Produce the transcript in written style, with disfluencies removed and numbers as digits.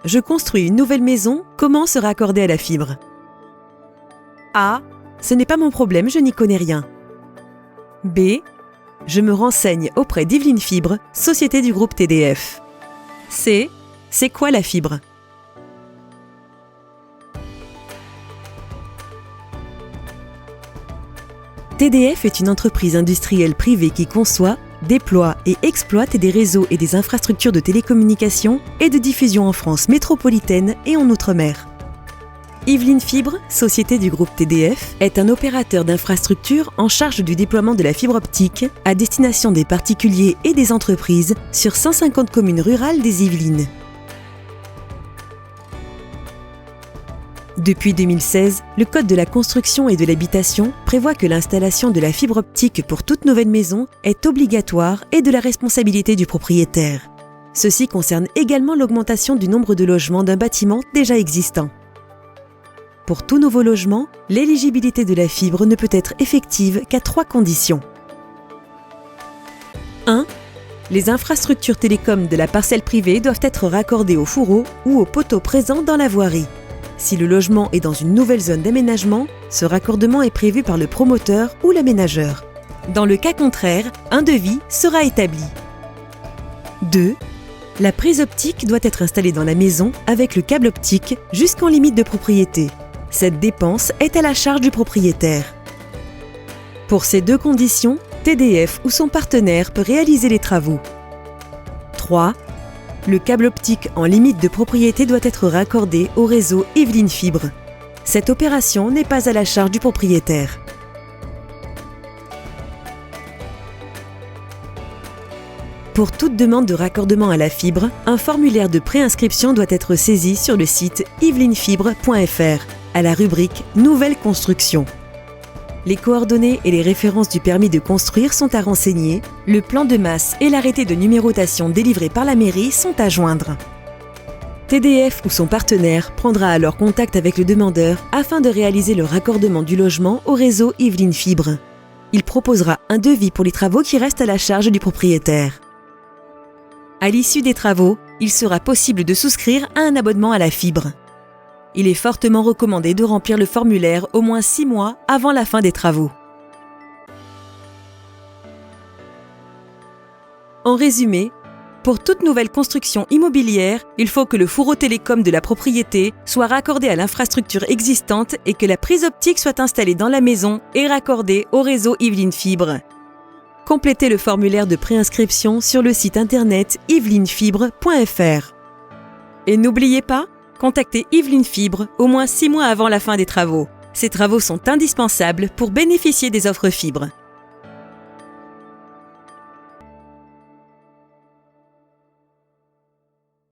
Je construis une nouvelle maison, comment se raccorder à la fibre? A. Ce n'est pas mon problème, je n'y connais rien. B. Je me renseigne auprès d'Yveline Fibre, société du groupe TDF. C. C'est quoi la fibre? TDF est une entreprise industrielle privée qui conçoit, déploie et exploite des réseaux et des infrastructures de télécommunications et de diffusion en France métropolitaine et en Outre-mer. Yveline Fibre, société du groupe TDF, est un opérateur d'infrastructures en charge du déploiement de la fibre optique à destination des particuliers et des entreprises sur 150 communes rurales des Yvelines. Depuis 2016, le Code de la construction et de l'habitation prévoit que l'installation de la fibre optique pour toute nouvelle maison est obligatoire et de la responsabilité du propriétaire. Ceci concerne également l'augmentation du nombre de logements d'un bâtiment déjà existant. Pour tout nouveau logement, l'éligibilité de la fibre ne peut être effective qu'à 3 conditions. 1. Les infrastructures télécom de la parcelle privée doivent être raccordées au fourreau ou au poteau présent dans la voirie. Si le logement est dans une nouvelle zone d'aménagement, ce raccordement est prévu par le promoteur ou l'aménageur. Dans le cas contraire, un devis sera établi. 2. La prise optique doit être installée dans la maison avec le câble optique jusqu'en limite de propriété. Cette dépense est à la charge du propriétaire. Pour ces 2 conditions, TDF ou son partenaire peut réaliser les travaux. 3. Le câble optique en limite de propriété doit être raccordé au réseau Yveline Fibre. Cette opération n'est pas à la charge du propriétaire. Pour toute demande de raccordement à la fibre, un formulaire de préinscription doit être saisi sur le site yvelinefibres.fr à la rubrique « Nouvelle construction ». Les coordonnées et les références du permis de construire sont à renseigner, le plan de masse et l'arrêté de numérotation délivré par la mairie sont à joindre. TDF ou son partenaire prendra alors contact avec le demandeur afin de réaliser le raccordement du logement au réseau Yveline Fibre. Il proposera un devis pour les travaux qui restent à la charge du propriétaire. À l'issue des travaux, il sera possible de souscrire à un abonnement à la fibre. Il est fortement recommandé de remplir le formulaire au moins 6 mois avant la fin des travaux. En résumé, pour toute nouvelle construction immobilière, il faut que le fourreau télécom de la propriété soit raccordé à l'infrastructure existante et que la prise optique soit installée dans la maison et raccordée au réseau Yveline Fibre. Complétez le formulaire de préinscription sur le site internet yvelinefibres.fr. Et n'oubliez pas, contactez Yveline Fibre au moins 6 mois avant la fin des travaux. Ces travaux sont indispensables pour bénéficier des offres fibres.